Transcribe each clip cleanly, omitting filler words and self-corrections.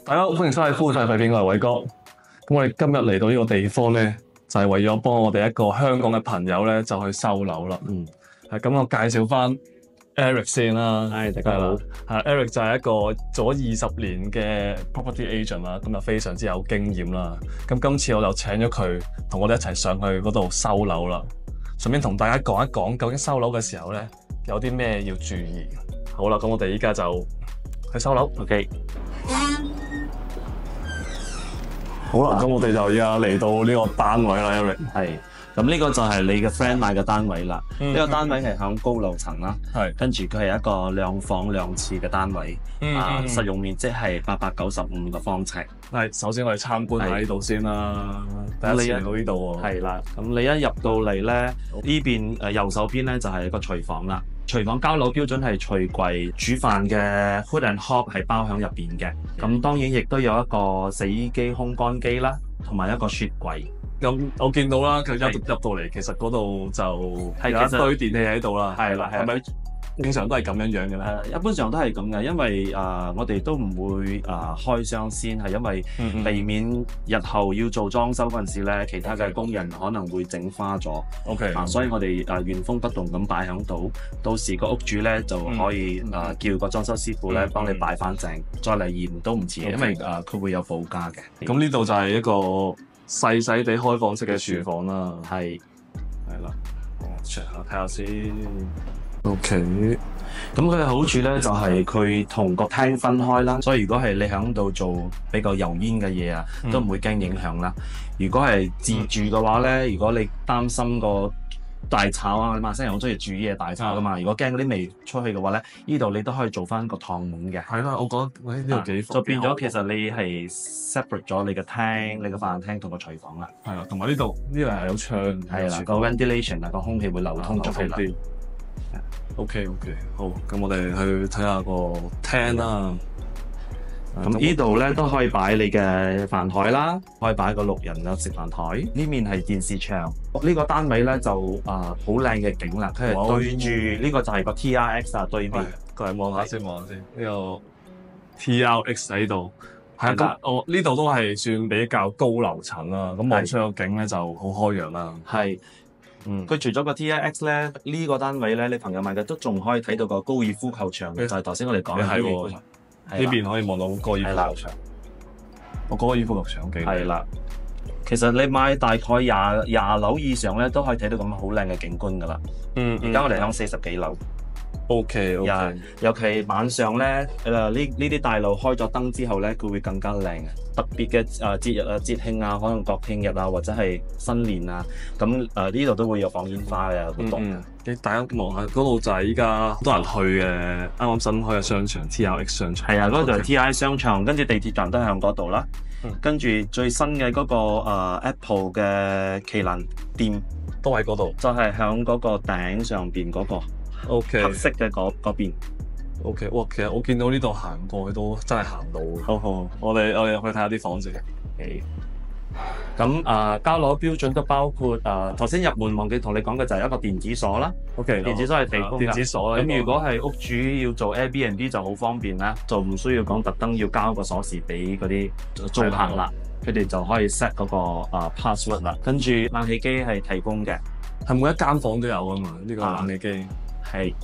大家好，歡迎收睇《夫妻肺片》，我係偉哥。咁我哋今日嚟到呢個地方咧，就係為咗幫我哋一個香港嘅朋友咧，就去收樓啦。咁我介紹翻 Eric 先啦。大家好。Eric 就係一個做咗20年嘅 property agent 啦，咁就非常之有經驗啦。咁今次我就請咗佢同我哋一齊上去嗰度收樓啦。順便同大家講一講，究竟收樓嘅時候咧有啲咩要注意。好啦，咁我哋依家就去收樓。OK。好啦，咁我哋就而家嚟到呢個單位啦 ，Eric。係，咁呢個就係你嘅 friend 買嘅單位啦。呢個單位係響高樓層啦，跟住佢係一個2房2廁嘅單位，實用面積係895個方尺。係，首先我哋參觀下呢度先啦。第一次嚟到呢度喎。係啦，咁你一入到嚟咧，呢邊右手邊咧就係一個廚房啦。廚房交樓標準係廚櫃，煮飯嘅 hood and hob 係包喺入邊嘅。咁當然亦都有一個洗衣機、烘乾機啦，同埋一個雪櫃。咁我見到啦，佢入到嚟，其實嗰度就有一堆電器喺度啦。係啦，係咪經常都係咁樣樣嘅咧？一般上都係咁嘅，因為我哋都唔會開箱先，係因為避免日後要做裝修嗰陣時咧，其他嘅工人可能會整花咗。OK，所以我哋原封不動咁擺喺度，到時個屋主咧就可以叫個裝修師傅咧幫你擺翻正，再嚟驗都唔遲，因為佢會有補加嘅。咁呢度就係一個細細地開放式嘅廚房啦。係啦，我 check 下睇下先。OK，咁佢嘅好處咧就係佢同個廳分開啦，所以如果係你喺度做比較油煙嘅嘢啊，都唔會驚影響啦。如果係自住嘅話咧，如果你擔心個大炒啊，馬來西亞人好中意煮嘢大炒噶嘛，如果驚嗰啲味出去嘅話咧，呢度你都可以做翻個趟門嘅。係啦，我覺得呢度幾就變咗其實你係 separate 咗你嘅廳、你嘅飯廳同個廚房啦。係啦，同埋呢度係有窗，係啦，個 ventilation 啊，個空氣會流通咗啲。OK， 好，咁我哋去睇下個廳啦。咁呢度咧都可以擺你嘅飯台啦，可以擺個6人嘅食飯台。呢面係電視牆。呢個單位咧就好靚嘅景啦，佢係對住呢個就係個 TRX 啊對面。過嚟望下先，呢個 TRX 喺度。係啊，咁我呢度都係算比較高樓層啦。咁望出個景咧就好開揚啦。係。佢除咗個 TRX 咧，呢個單位咧，你朋友買嘅都仲可以睇到個高爾夫球場嘅，就係頭先我哋講嘅呢邊。呢邊可以望到高爾夫球場。我高爾夫球場幾靚。係啦，其實你買大概廿樓以上咧，都可以睇到咁好靚嘅景觀㗎啦。而家我哋響40幾樓。OK，尤其晚上咧，呢啲大樓開咗燈之後咧，佢會更加靚嘅。特別嘅節日啊、節慶啊，可能國慶日啊，或者係新年啊，咁呢度都會有放煙花嘅活動。大家望下嗰度就係依家好多人去嘅，啱啱新開嘅商場 TRX 商場。係啊，嗰度係 TRX 商場，跟住地鐵站都喺嗰度啦。跟住最新嘅嗰個Apple 嘅旗艦店都喺嗰度，就係喺嗰個頂上邊嗰個。OK， 黑色嘅嗰邊。OK， 哇！其實我見到呢度行過去都真係行到。好，我哋入去睇下啲房先。咁交樓標準都包括頭先入門忘記同你講嘅就係一個電子鎖啦。OK， 電子鎖係提供㗎。電子鎖啦。咁如果係屋主要做 Airbnb 就好方便啦，就唔需要講特登要交個鎖匙俾嗰啲租客啦，佢哋就可以 set 嗰個password 啦。跟住冷氣機係提供嘅，係每一間房都有㗎嘛？呢個冷氣機。係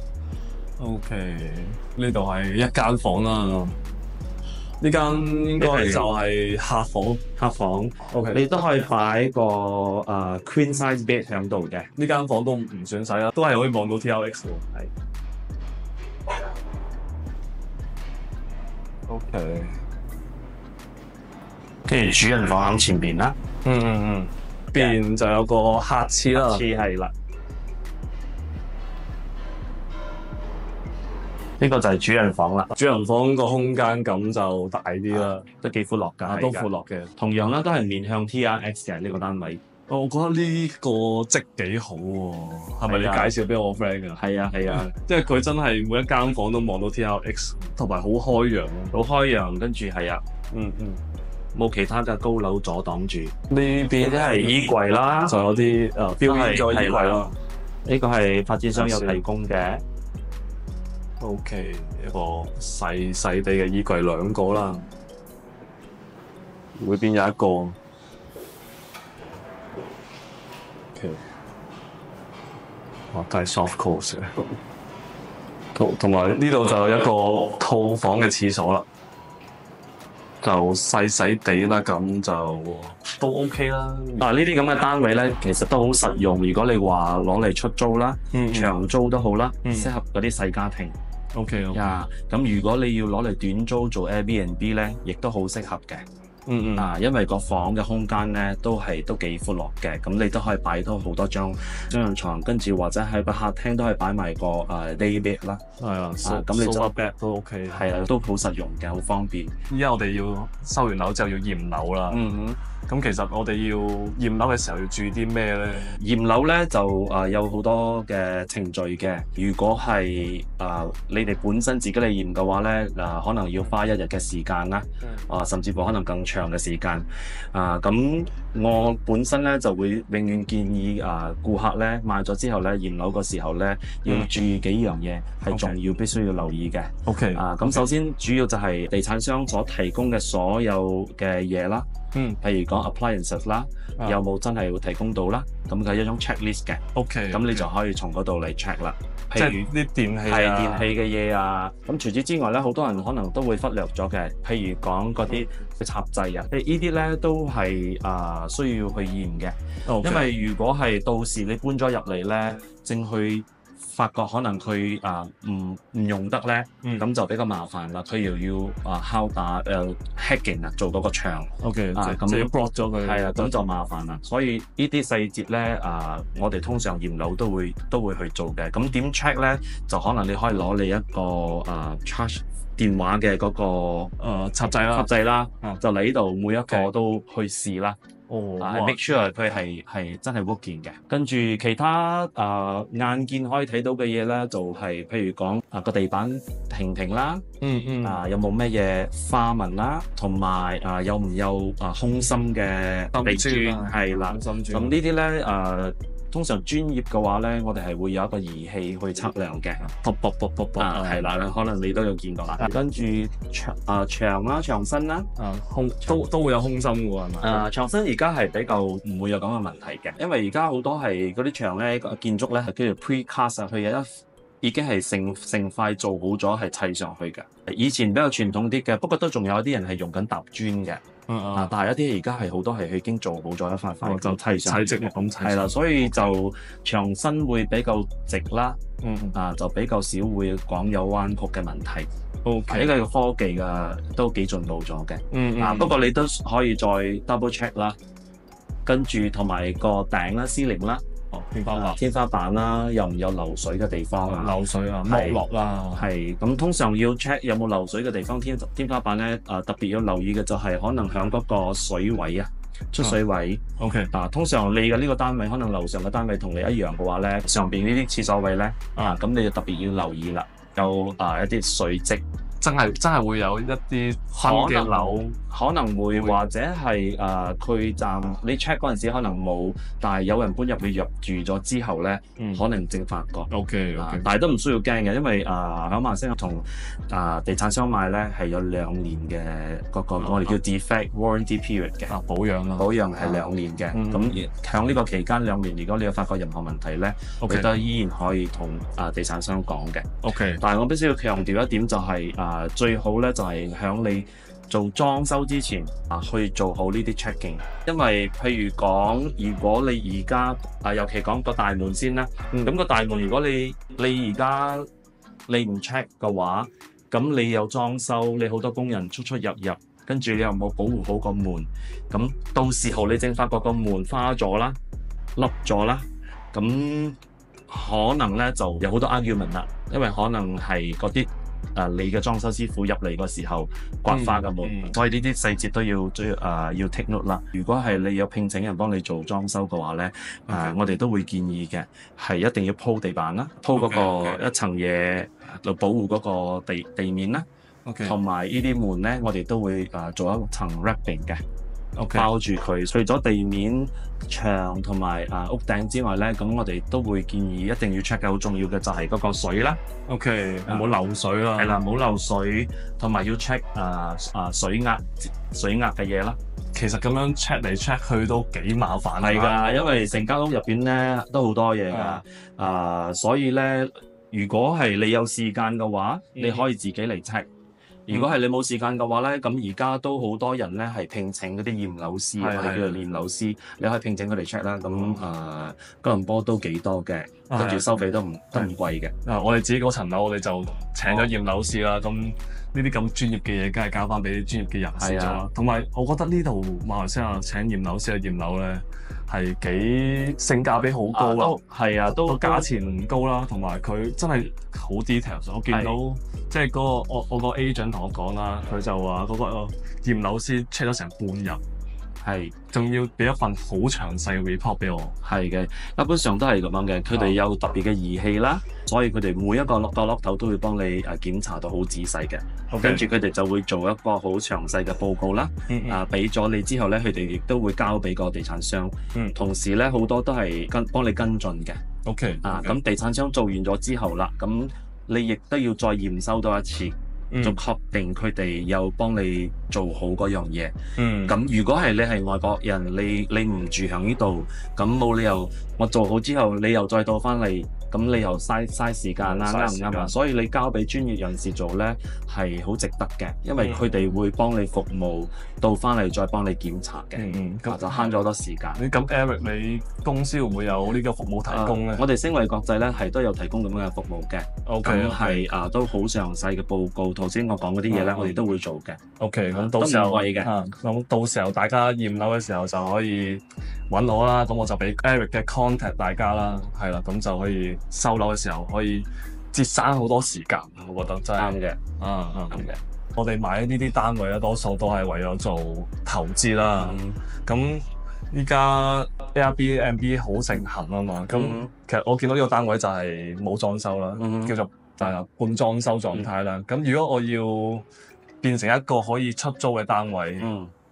OK， 呢度係一間房啦。呢間應該就係客房。OK， 你都可以擺個queen size bed 喺度嘅。呢間房都唔算細啦，都係可以望到 TRX 喎。係。OK， 跟住主人房喺前邊啦。邊就有個客廁啦。客廁係啦。呢個就係主人房啦。主人房個空間感就大啲啦，都幾闊落㗎，都闊落嘅。同樣啦，都係面向 TRX 嘅呢個單位。我覺得呢個則幾好喎，係咪你介紹俾我 friend 㗎？係啊，即係佢真係每一間房都望到 TRX， 同埋好開揚，跟住係啊，冇其他嘅高樓阻擋住。呢邊都係衣櫃啦，仲有啲標籤咗衣櫃咯。呢個係發展商有提供嘅。OK， 一個細細地嘅衣櫃2個啦。每邊有一個。OK， 哇，都係 soft close 嘅。同埋呢度就有一個套房嘅廁所啦，就細細地啦，咁就都 OK 啦。呢啲咁嘅單位咧，其實都好實用。如果你話攞嚟出租啦，長租都好啦，適合嗰啲細家庭。OK。咁如果你要攞嚟短租做 Airbnb 咧，亦都好適合嘅。因為個房嘅空間咧都幾闊落嘅，咁你都可以擺到好多張床，跟住或者喺個客廳都可以擺埋個day bed 啦。係啊，咁你就 bed 都 OK。係啊，都好實用嘅，好方便。依家我哋要收完樓之後要驗樓啦。咁其實我哋要驗樓嘅時候要注意啲咩咧？驗樓咧就有好多嘅程序嘅。如果係你哋本身自己嚟驗嘅話咧，可能要花1日嘅時間啦，甚至乎可能更長嘅時間。咁我本身咧就會永遠建議顧客咧買咗之後咧驗樓嘅時候咧要注意幾樣嘢係重要，必須要留意嘅。OK。咁首先主要就係地產商所提供嘅所有嘅嘢啦。譬如講 appliances 啦，有冇真係會提供到啦？咁佢係一種 checklist 嘅。OK。咁你就可以從嗰度嚟 check 啦。即係啲電器係電器嘅嘢啊。咁除此之外咧，好多人可能都會忽略咗嘅。譬如講嗰啲插掣啊，呢啲咧都係需要去驗嘅。因為如果係到時你搬咗入嚟咧，正去發覺可能佢唔用得咧，咁就比較麻煩啦。佢又要敲打hacking 做嗰個牆。OK。咁就要 block 咗佢。係啊，咁就麻煩啦。所以呢啲細節咧，我哋通常驗樓都會去做嘅。咁點 check 咧？就可能你可以攞你一個charge 電話嘅嗰個插掣啦，就嚟呢度每一個都去試啦。make sure 佢係真係 working 嘅。跟住其他眼見可以睇到嘅嘢咧，就係譬如講個地板平唔平啦，有冇咩嘢花紋啦，同埋有唔有空心嘅地磚係啦。咁呢啲咧通常專業嘅話咧，我哋係會有一個儀器去測量嘅，係啦，可能你都有見過啦。跟住牆啦、牆身啦，都會有空心嘅喎，係咪？牆身而家係比較唔會有咁嘅問題嘅，因為而家好多係嗰啲牆咧建築咧係叫做 pre-cast，佢已經係成塊做好咗係砌上去嘅。以前比較傳統啲嘅，不過都仲有啲人係用緊搭磚嘅。但係一啲而家係好多係已經做好咗一塊塊就砌上去嘅，係啦，所以就牆身會比較直啦，就比較少會講有彎曲嘅問題。OK。呢個科技都幾進步咗嘅。不過你都可以再 double check 啦，跟住同埋個頂啦、ceiling 啦。天花板啦，有唔有漏水嘅地方啊？漏水啊，剝落啦。係咁，通常要 check 有冇漏水嘅地方。天花板咧，特別要留意嘅就係可能響嗰個水位啊，出水位。OK。通常你嘅呢個單位，可能樓上嘅單位同你一樣嘅話咧，上邊呢啲廁所位咧，咁你就特別要留意啦，有一啲水漬。真係會有一啲新嘅樓可能會或者係佢站你 check 嗰陣時可能冇，但係有人搬入去入住咗之後咧，可能正發覺。OK。但係都唔需要驚嘅，因為喺馬來西亞同地產商買咧係有2年嘅嗰個我哋叫 defect warranty period 嘅。保養啦。保養係2年嘅，咁喺呢個期間2年，如果你有發覺任何問題咧，你都依然可以同地產商講嘅。OK。但係我必須要強調一點就係最好咧就係響你做裝修之前去做好呢啲 checking， 因為譬如講，如果你而家尤其講個大門先啦，咁個大門如果你而家你唔 check 嘅話，咁你有裝修，你好多工人出入，跟住你又冇保護好個門，咁到時候你正發覺個門花咗啦、凹咗啦，咁可能咧就有好多 argument 啦，因為可能係嗰啲你嘅裝修師傅入嚟個時候刮花嘅門，所以呢啲細節都要 take note 啦。如果係你有聘請人幫你做裝修嘅話咧，我哋都會建議嘅係一定要鋪地板啦，鋪嗰個一層嘢嚟保護嗰個地面啦。同埋呢啲門咧，我哋都會做一層 wrapping 嘅。OK 包住佢。除咗地面、牆同埋屋頂之外咧，咁我哋都會建議一定要 check 嘅，好重要嘅就係嗰個水啦。 OK，唔好漏水啦。係啦，唔好漏水，同埋要 check 水壓嘅嘢啦。其實咁樣 check 嚟 check 去都幾麻煩。係㗎，因為成間屋入邊咧都好多嘢㗎。所以咧，如果係你有時間嘅話，你可以自己嚟 check。如果係你冇時間嘅話咧，咁而家都好多人咧係聘請嗰啲驗樓師，我哋叫做驗樓師，你可以聘請佢哋 check 啦。咁吉隆坡都幾多嘅，跟住收費都唔貴嘅。我哋自己嗰層樓，我哋就請咗驗樓師啦。咁呢啲咁專業嘅嘢，梗係交翻俾啲專業嘅人士做啦。同埋我覺得呢度馬來西亞請驗樓師去驗樓咧，係幾性價比好高啦。係啊，都價錢唔高啦，同埋佢真係好 details。我見到即係嗰個我個 agent 同我講啦，佢就話嗰個驗樓師 check 咗成半日。係，仲要俾一份好詳細嘅 report 俾我。係嘅，一般上都係咁樣嘅。佢哋有特別嘅儀器啦，所以佢哋每一個角落頭都會幫你檢查到好仔細嘅。跟住佢哋就會做一個好詳細嘅報告啦。俾咗你之後咧，佢哋亦都會交俾個地產商。同時咧，好多都係幫你跟進嘅。OK。咁地產商做完咗之後啦，咁你亦都要再驗收多一次。就確定佢哋有幫你做好嗰樣嘢。咁如果係你係外國人，你唔住響呢度，咁冇理由我做好之後，你又再到翻嚟，咁你又嘥時間啦，啱唔啱啊？所以你交俾專業人士做咧係好值得嘅，因為佢哋會幫你服務到翻嚟再幫你檢查嘅。就慳咗好多時間。咁 Eric， 你公司會唔會有呢個服務提供咧？我哋星惠國際咧係都有提供咁樣嘅服務嘅。咁係都好詳細嘅報告。頭先我講嗰啲嘢咧，我哋都會做嘅。OK， 咁到時候貴嘅。咁到時候大家驗樓嘅時候就可以揾我啦。咁我就俾 Eric 嘅 contact 大家啦。係啦，咁就可以收樓嘅時候可以節省好多時間。我覺得真係啱嘅。啱嘅。我哋買呢啲單位咧，多數都係為咗做投資啦。咁依家 Airbnb 好盛行啊嘛。咁其實我見到呢個單位就係冇裝修啦，叫做半裝修狀態啦。咁如果我要變成一個可以出租嘅單位，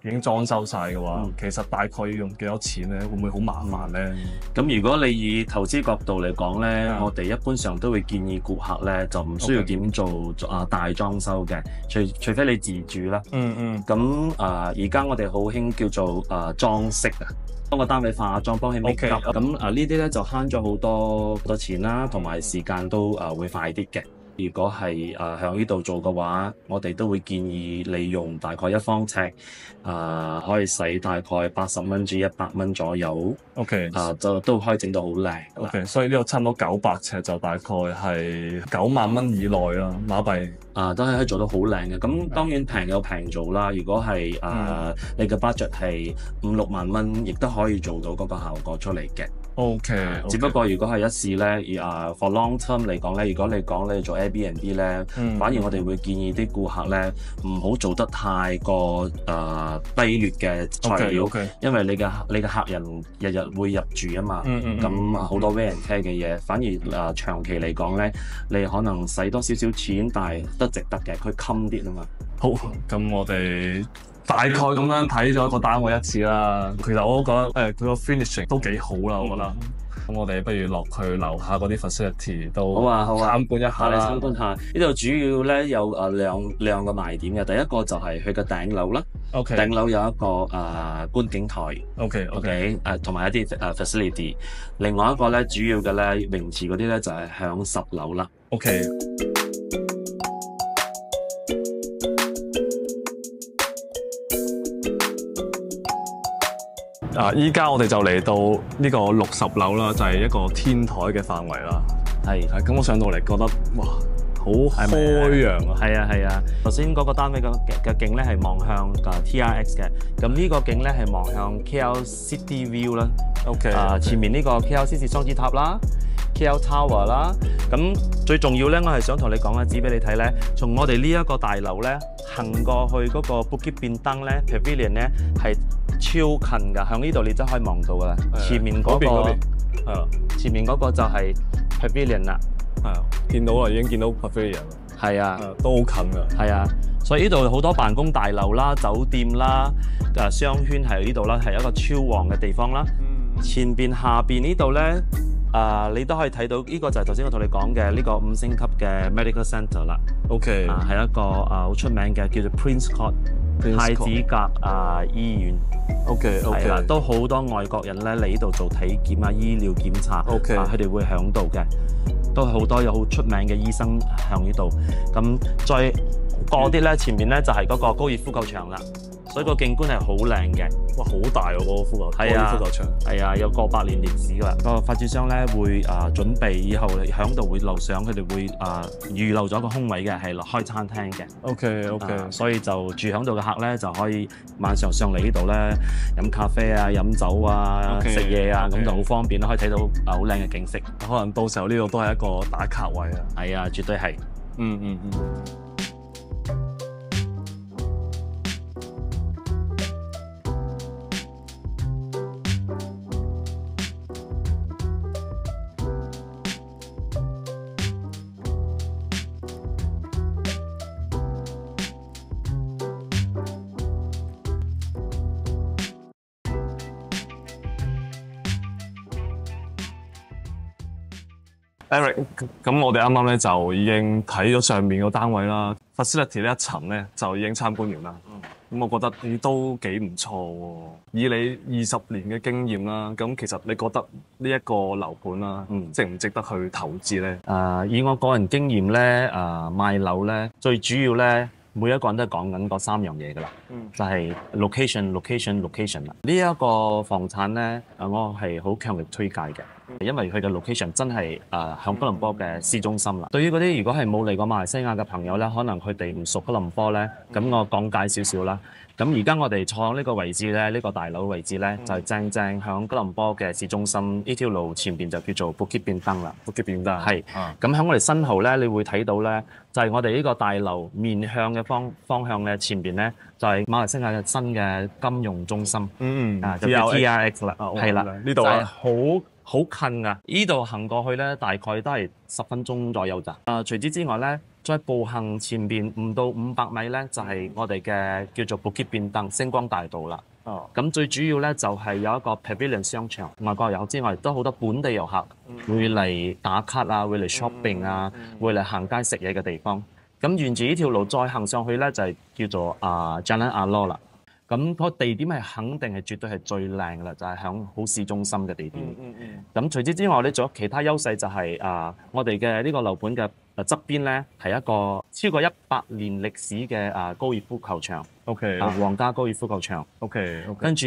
已經裝修晒嘅話，其實大概要用幾多錢咧？會唔會好麻煩咧？咁如果你以投資角度嚟講咧，我哋一般上都會建議顧客咧就唔需要點做大裝修嘅，除非你自住啦。咁而家我哋好興叫做裝飾啊，幫個單位化妝，幫佢 make up。咁呢啲咧就慳咗好多錢啦，同埋時間都會快啲嘅。如果係喺呢度做嘅話，我哋都會建議你用大概1方尺，可以使大概80蚊至100蚊左右。OK， 就都可以整到好靚。OK， 所以呢度差唔多900尺就大概係9萬蚊以內啦，馬幣。都係可以做到好靚嘅。咁當然平有平做啦。如果係你嘅 budget 係5-6萬蚊，亦都可以做到嗰個效果出嚟嘅。OK，只不過如果係一試咧，for long term 嚟講咧，如果你講你做 Airbnb 咧，反而我哋會建議啲顧客咧唔好做得太過低劣嘅材料，因為你嘅客人日日會入住啊嘛，咁好多 wear and tear 嘅嘢，反而長期嚟講咧，你可能使多少少錢，但係都值得嘅，佢襟啲啊嘛。好，咁我哋大概咁樣睇咗個單位一次啦。其實我都覺得佢個 finishing 都幾好啦，我覺得。咁我哋不如落去樓下嗰啲 facility 都參觀一下啦。參觀下呢度主要咧有兩個賣點嘅。第一個就係佢嘅頂樓啦。頂樓有一個觀景台。OK， 同埋一啲facility。另外一個咧主要嘅咧泳池嗰啲咧就係響10樓啦。OK。依家我哋就嚟到呢個60樓啦，就係一個天台嘅範圍啦。咁我上到嚟覺得哇，好開揚啊！係啊。頭先嗰個單位嘅景咧係望向TRX 嘅，咁呢個景咧係望向 KL City View 啦。前面呢個 KLCC 雙子塔啦。KL Tower 啦，咁最重要咧，我係想同你講指俾你睇咧，從我哋呢一個大樓咧行過去嗰個 Bukit Bintang 咧 Pavilion 咧係超近㗎，響呢度你真可以望到㗎啦。前面嗰個就係 Pavilion 啦。係啊，見到啦，已經見到 Pavilion 啦，係啊，都好近㗎。係啊，所以呢度好多辦公大樓啦、酒店啦、商圈係呢度啦，係一個超旺嘅地方啦。前邊、下邊呢度咧，你都可以睇到呢個就係頭先我同你講嘅呢個5星級嘅 Medical Centre 啦。OK，係一個好出名嘅叫做 Prince Court 太子閣醫院。OK，係啦，都好多外國人咧嚟呢度做體檢啊、醫療檢查。OK，佢哋會響度嘅，都好多有好出名嘅醫生響呢度。咁再過啲咧，前面咧就係嗰個高爾夫球場啦。所以個景觀係好靚嘅，哇，好大喎！嗰個高爾夫球場，係啊，有過百年歷史㗎啦。個發展商咧會準備以後響度會樓上，佢哋會預留咗個空位嘅，係開餐廳嘅。OK，所以就住響度嘅客咧就可以晚上上嚟呢度咧飲咖啡啊、飲酒啊、食嘢啊，咁就好方便啦，可以睇到好靚嘅景色。可能到時候呢度都係一個打卡位啊。係啊，絕對係。Eric，咁我哋啱啱咧就已經睇咗上面個單位啦 ，facility 呢一層咧就已經參觀完啦。咁我覺得你都幾唔錯喎。以你20年嘅經驗啦，咁其實你覺得呢一個樓盤啦，值唔值得去投資咧？以我個人經驗咧，賣樓咧最主要咧，每一個人都係講緊嗰3樣嘢㗎啦，就係 location 啦。呢一個房產咧，我係好強力推介嘅。因為佢嘅 location 真係響吉隆坡嘅市中心啦。對於嗰啲如果係冇嚟過馬來西亞嘅朋友咧，可能佢哋唔熟吉隆坡咧，咁我講解少少啦。咁而家我哋坐喺呢個位置咧，呢個大樓位置咧，就係正響吉隆坡嘅市中心。呢條路前邊就叫做 Bukit Bintang 啦。Bukit Bintang 係。咁喺我哋身後咧，你會睇到咧，就係我哋呢個大樓面向嘅方向咧，前邊咧就係馬來西亞嘅新嘅金融中心。就叫 TRX 啦。係啦，呢度啊，好近啊！呢度行過去咧，大概都係10分鐘左右咋。除此之外咧，再步行前邊5到500米咧，就係我哋嘅叫做 Bukit Bintang 星光大道啦。咁最主要咧就係有一個 Pavilion 商場，外國遊客之外，都好多本地遊客會嚟打卡啊，會嚟 shopping 啊，會嚟行街食嘢嘅地方。咁沿住呢條路再行上去咧，就係叫做Jalan Alor 啦。咁個地點係肯定係絕對係最靚㗎啦，就係響好市中心嘅地點。咁除此之外咧，仲有其他優勢就係我哋嘅呢個樓盤嘅側邊咧係一個超過100年歷史嘅高爾夫球場。OK，皇家高爾夫球場。OK，跟住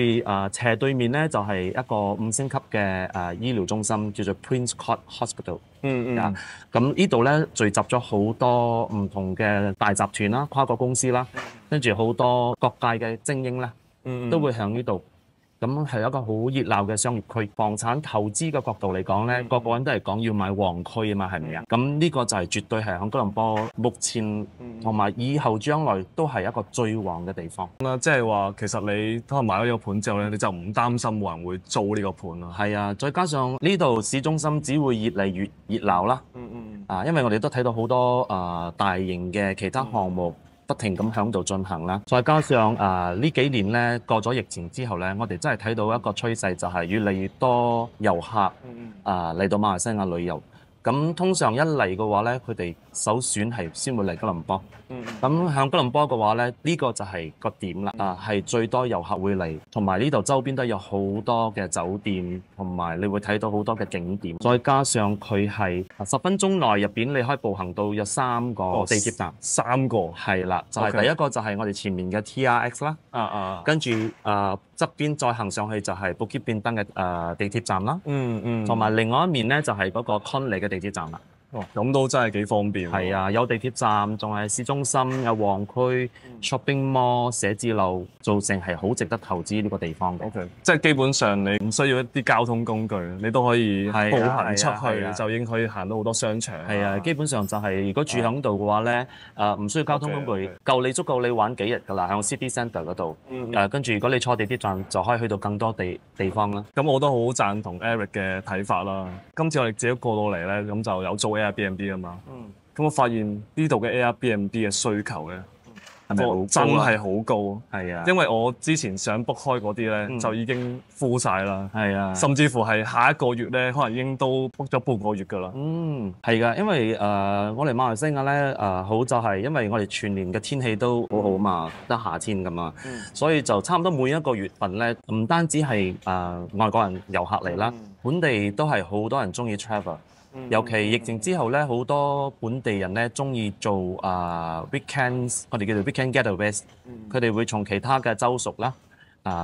斜對面咧就係一個5星級嘅醫療中心，叫做 Prince Court Hospital。咁呢度咧聚集咗好多唔同嘅大集團啦、跨國公司啦，跟住好多各界嘅精英咧，都會響呢度。咁係一個好熱鬧嘅商業區。房產投資嘅角度嚟講咧，個個人都係講要買旺區啊嘛，係咪啊？咁呢個就係絕對係響吉隆坡目前同埋以後將來都係一個最旺嘅地方。即係話其實你可能買咗呢個盤之後咧，你就唔擔心冇人會租呢個盤啦。係啊，再加上呢度市中心只會越嚟越熱鬧啦。因為我哋都睇到好多大型嘅其他項目。不停咁響度進行啦，再加上呢幾年咧過咗疫情之後咧，我哋真係睇到一個趨勢，就係越嚟越多遊客嚟到馬來西亞旅遊。咁通常一嚟嘅話咧，佢哋首選係先會嚟吉隆坡。咁響吉隆坡嘅話咧，呢個就係個點啦。係最多遊客會嚟，同埋呢度周邊都有好多嘅酒店，同埋你會睇到好多嘅景點。再加上佢係10分鐘內入邊，你可以步行到有3個地鐵站。3個係啦，就係第一個就係我哋前面嘅 TRX 啦。跟住側邊再行上去就係 Bukit Bintang嘅地鐵站啦。同埋另外一面咧就係嗰個 Conley 嘅地鐵站啦。咁都真係幾方便。係啊，有地鐵站，仲係市中心，有旺區、shopping mall、寫字樓，造成係好值得投資呢個地方嘅。OK， 即係基本上你唔需要一啲交通工具，你都可以步行出去，就已經可以行到好多商場。係啊，基本上就係如果住響度嘅話咧，唔需要交通工具，足夠你玩幾日㗎啦，喺 City Centre 嗰度。跟住如果你坐地鐵站，就可以去到更多地方啦。咁我都好贊同 Eric 嘅睇法啦。今次我哋自己過到嚟咧，咁就有做 Airbnb 啊嘛。嗯，咁我發現呢度嘅 Airbnb 嘅需求咧，係咪好高啊真係好高。係啊，因為我之前想 book 開嗰啲咧，嗯就已經 full 晒啦。係啊。甚至乎係下一個月咧，可能已經都 book 咗半個月㗎啦。係㗎，因為我哋馬來西亞咧好就係因為我哋全年嘅天氣都好好嘛，得夏天咁啊，所以就差唔多每一個月份咧，唔單止係外國人遊客嚟啦，本地都係好多人中意 travel。尤其疫情之後咧，好多本地人咧中意做weekends，我哋叫做 weekend getaways，佢哋會從其他嘅州屬啦，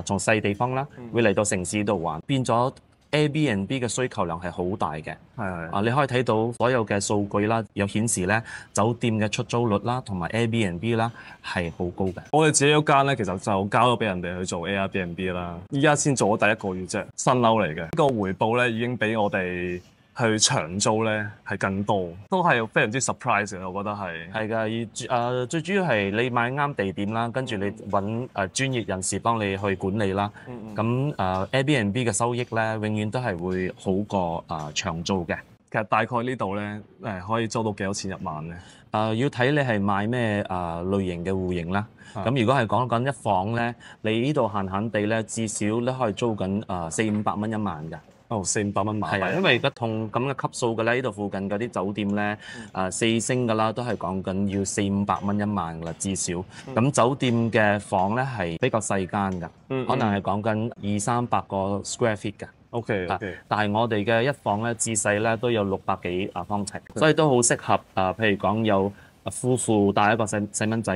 從細地方啦，會嚟到城市度玩，變咗 Airbnb 嘅需求量係好大嘅。係你可以睇到所有嘅數據啦，有顯示咧酒店嘅出租率啦，同埋 Airbnb 啦係好高嘅。我哋自己嗰間咧，其實就交咗俾人哋去做 Airbnb 啦。依家先做咗第一個月啫，新樓嚟嘅。呢個回報咧已經比我哋去長租咧係更多，都係非常之 surprise 嘅，我覺得係。係㗎，最主要係你買啱地點啦，跟住你揾專業人士幫你去管理啦。咁Airbnb 嘅收益咧，永遠都係會好過長租嘅。其實大概呢度咧可以租到幾多錢一晚咧？要睇你係買咩類型嘅戶型啦。咁如果係講緊一房咧，你呢度閒閒地咧，至少咧可以租緊400-500蚊一晚㗎。哦，400-500蚊馬幣。係啊，因為而家同咁嘅級數嘅咧，呢度附近嗰啲酒店咧，4星㗎啦，都係講緊要400-500蚊一晚㗎啦，至少。咁酒店嘅房咧係比較細間㗎，可能係講緊200-300個 square feet 㗎。OK，但係我哋嘅一房咧，至細咧都有600幾方尺，所以都好適合譬如講有夫婦帶一個細蚊仔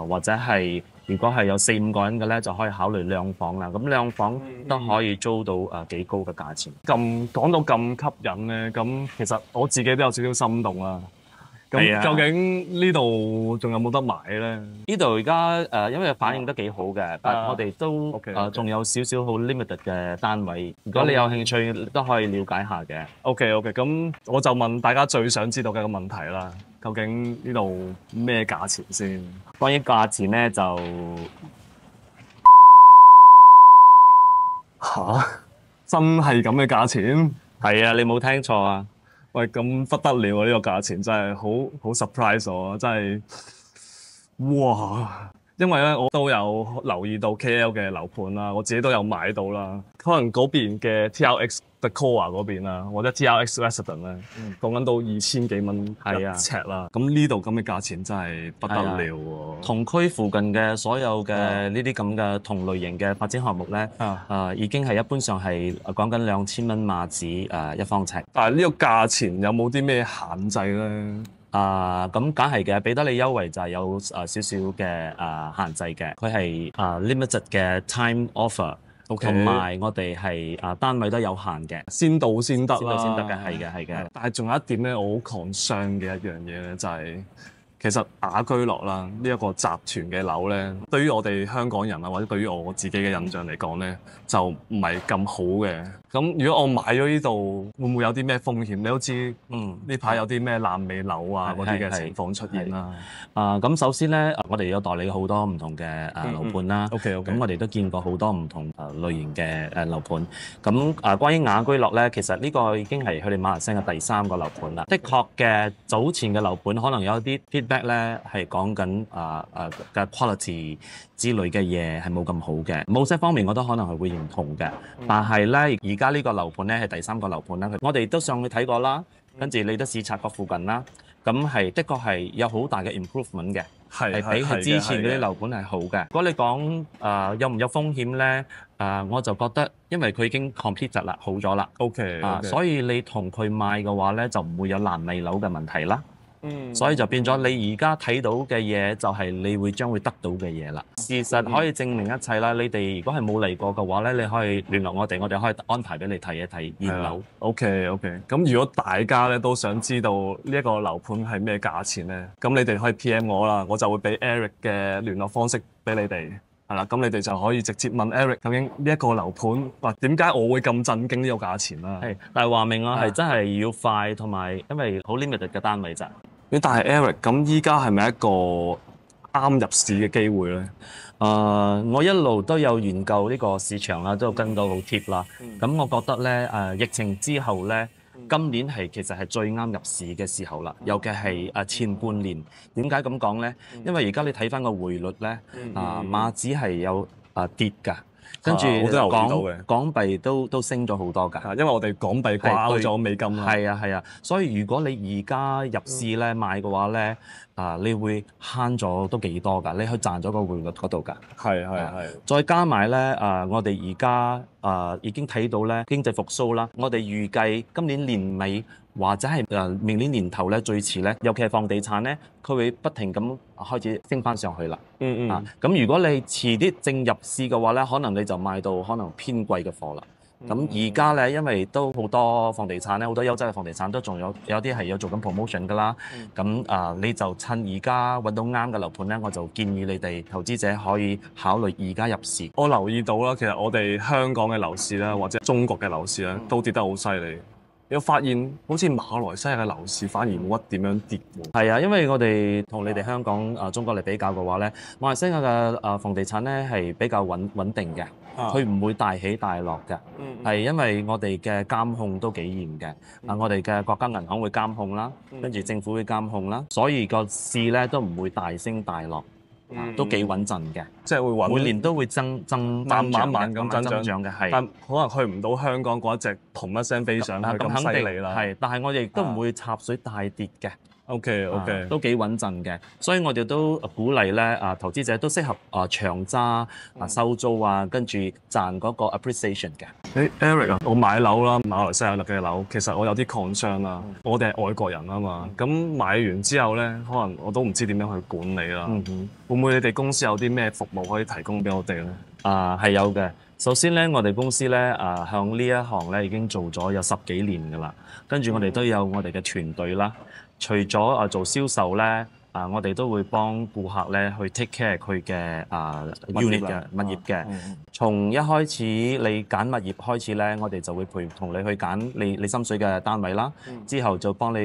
或者係如果係有4-5個人嘅咧，就可以考慮兩房啦。咁兩房都可以租到幾高嘅價錢。講到咁吸引咧，咁其實我自己都有少少心動啦。咁究竟呢度仲有冇得買咧？呢度而家因為反應得幾好嘅，但我哋都仲有少少好 limited 嘅單位。如果你有興趣，都可以了解下嘅。OK，咁我就問大家最想知道嘅個問題啦。究竟呢度咩價錢先？關於價錢咧就真係咁嘅價錢？係啊，你冇聽錯啊！喂，咁不得了啊！呢個價錢真係好 surprise 我啊！真係哇！因為咧，我都有留意到 KL 嘅樓盤啦，我自己都有買到啦。可能嗰邊嘅 TRX Decoa 嗰邊啦，或者 TRX Resident 咧，講緊到2000幾蚊一尺啦。咁呢度咁嘅價錢真係不得了喎！同區附近嘅所有嘅呢啲咁嘅同類型嘅發展項目咧，已經係一般上係講緊2000蚊馬紙一方尺。但係呢個價錢有冇啲咩限制咧？咁梗係嘅，俾得你優惠就係有少少嘅限制嘅。佢係limited 嘅 time offer，同埋我哋係單位都有限嘅，先到先得啦，先到先得嘅，係嘅。但係仲有一點咧，我好 concern 嘅一樣嘢咧，就係其實雅居樂啦呢一個集團嘅樓咧，對於我哋香港人啊，或者對於我自己嘅印象嚟講咧，就唔係咁好嘅。咁如果我買咗呢度，會唔會有啲咩風險？你都知，呢排有啲咩爛尾樓啊嗰啲嘅情況出現啦。咁首先咧，我哋有代理好多唔同嘅樓盤啦。OK。咁我哋都見過好多唔同類型嘅樓盤。咁關於雅居樂咧，其實呢個已經係佢哋馬來西亞第3個樓盤啦。的確嘅早前嘅樓盤可能有啲 feedback 咧係講緊嘅 quality 之類嘅嘢係冇咁好嘅，某些方面我都可能係會認同嘅。但係咧，而家呢個樓盤咧係第3個樓盤啦，我哋都上去睇過啦，跟住你都視察過附近啦，咁係的確係有好大嘅 improvement 嘅，係比起之前嗰啲樓盤係好嘅。如果你講有唔有風險咧，我就覺得因為佢已經 complete 啦，好咗啦，OK，所以你同佢買嘅話咧就唔會有爛尾樓嘅問題啦。所以就變咗你而家睇到嘅嘢就係你將會得到嘅嘢啦。事實可以證明一切啦。你哋如果係冇嚟過嘅話咧，你可以聯絡我哋，我哋可以安排俾你睇一睇現樓。OK。咁如果大家咧都想知道呢一個樓盤係咩價錢咧，咁你哋可以 PM 我啦，我就會俾 Eric 嘅聯絡方式俾你哋。係啦，咁你哋就可以直接問 Eric 究竟呢一個樓盤，點解我會咁震驚呢個價錢啦？但係話明我係真係要快，同埋因為好 limited 嘅單位咋。但係 Eric，咁依家係咪一個啱入市嘅機會咧？我一路都有研究呢個市場啦，都有跟到好貼啦。咁我覺得咧，疫情之後咧，今年其實係最啱入市嘅時候啦，尤其係前半年。點解咁講咧？因為而家你睇翻個匯率咧，馬紙係有跌㗎。跟住我都有見到嘅港幣都升咗好多㗎，因為我哋港幣掛咗美金啦。係啊，所以如果你而家入市咧買嘅話咧，你會慳咗都幾多㗎，你去賺咗個匯率嗰度㗎。係。再加埋咧，我哋而家已經睇到咧經濟復甦啦，我哋預計今年年尾或者係明年年頭咧最遲咧，尤其係房地產咧，佢會不停咁開始升翻上去啦。咁如果你遲啲正入市嘅話咧，可能你就買到可能偏貴嘅貨啦。咁而家咧，因為都好多房地產咧，好多優質嘅房地產都仲有啲係有做緊 promotion 㗎啦。咁你就趁而家揾到啱嘅樓盤咧，我就建議你哋投資者可以考慮而家入市。我留意到啦，其實我哋香港嘅樓市啦，或者中國嘅樓市咧，都跌得好犀利。有發現好似馬來西亞嘅樓市反而冇乜點樣跌喎。係啊，因為我哋同你哋香港中國嚟比較嘅話咧，馬來西亞嘅房地產咧係比較穩定嘅，佢唔會大起大落嘅。係因為我哋嘅監控都幾嚴嘅。我哋嘅國家銀行會監控啦，跟住政府會監控啦，所以個市咧都唔會大升大落。都幾穩陣嘅，即係會穩，每年都會慢慢咁增長嘅，係。但可能去唔到香港嗰一隻同一聲飛上去咁犀利啦。係，但係我哋亦都唔會插水大跌嘅。OK，都幾穩陣嘅，所以我哋都鼓勵咧投資者都適合長揸收租跟住賺嗰個 appreciation 嘅。Eric 啊，我買樓啦，馬來西亞嘅樓，其實我有啲 concern 啦。我哋係外國人啊嘛，咁買完之後咧，可能我都唔知點樣去管理啦。會唔會你哋公司有啲咩服務可以提供俾我哋咧？係有嘅。首先咧，我哋公司咧向呢一行咧已經做咗有10幾年㗎啦，跟住我哋都有我哋嘅團隊啦。除咗做銷售咧，我哋都會幫顧客咧去 take care 佢嘅unit 嘅物業嘅。從一開始你揀物業開始咧，我哋就會同你去揀你心水嘅單位啦。之後就幫你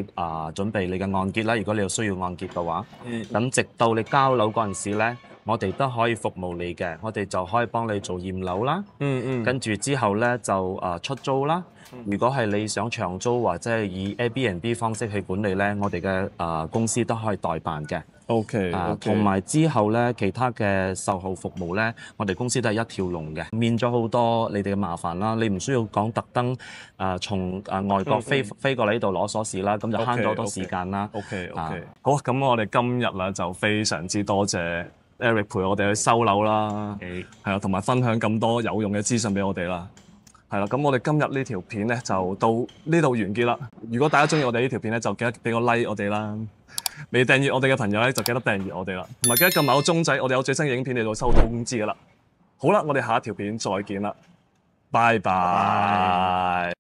準備你嘅按揭啦。如果你有需要按揭嘅話，咁直到你交樓嗰陣時咧，我哋都可以服務你嘅。我哋就可以幫你做驗樓啦。跟住之後咧就出租啦。如果係你想長租或者係以 Airbnb 方式去管理咧，我哋嘅公司都可以代辦嘅。OK，同埋之後咧，其他嘅售後服務咧，我哋公司都係一條龍嘅，免咗好多你哋嘅麻煩啦。你唔需要講特登從外國飛過嚟呢度攞鎖匙啦，咁就慳咗好多時間啦。OK，好，咁我哋今日啦就非常之多謝 Eric 陪我哋去收樓啦，係啊，同埋分享咁多有用嘅資訊俾我哋啦。係啦，咁我哋今日呢條片咧就到呢度完結啦。如果大家中意我哋呢條片咧，就記得俾個 like 我哋啦。未訂閱我哋嘅朋友咧，就記得訂閱我哋啦。同埋記得撳埋個鐘仔，我哋有最新嘅影片你就會收到通知噶啦。好啦，我哋下一條片再見啦，拜拜。